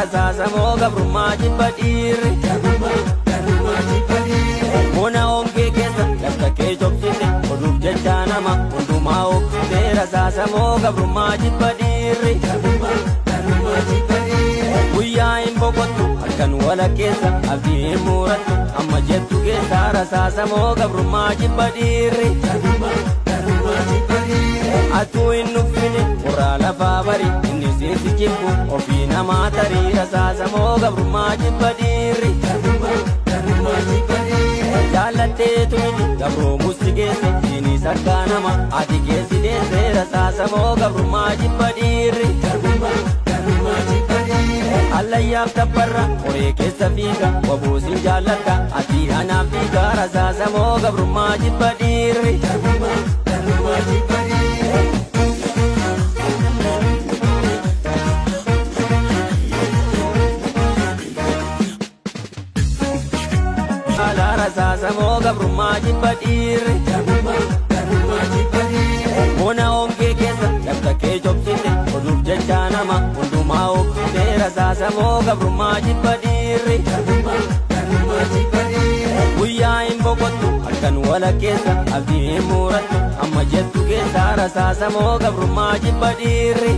rasaasa moo gabrummaa jibba dhiirri Mona ongee keessa lakka kee jobsite oduuf jecha nama hundumaa oksitee rasaasa moo gabrummaa jibba dhiirri Guyyaa hin boqottu halkan wala keessa abdii hin muurattu amma jettu keessa rasaasa moo gabrummaa jibba dhiirri Atuu hin nuffine qorraa lafaa bari inni seesi jibbu ofii namaa tarii rasaasa moo gabrummaa jibba dhiirri Jaalatteetu miti gabroomus si geesse siinii sakkaa nama ati keessi deesse rasaasa moo gabrummaa jibba dhiirri Allayyaaf tabbarra qoree keessa fiiga wabuusin jaalladha ati anaaf fiiga rasaasa moo gabrummaa jibba dhiirri Rasaasa moo gabrummaa jibba dhiirri Mona ongee keessa lakka kee jobsite oduuf jecha nama hundumaa oksite rasaasa moo gabrummaa jibba dhiirri Guyyaa hin boqottu halkan wala keessa abdii hin muurattu amma jettu keessa rasaasa moo gabrummaa jibba dhiirri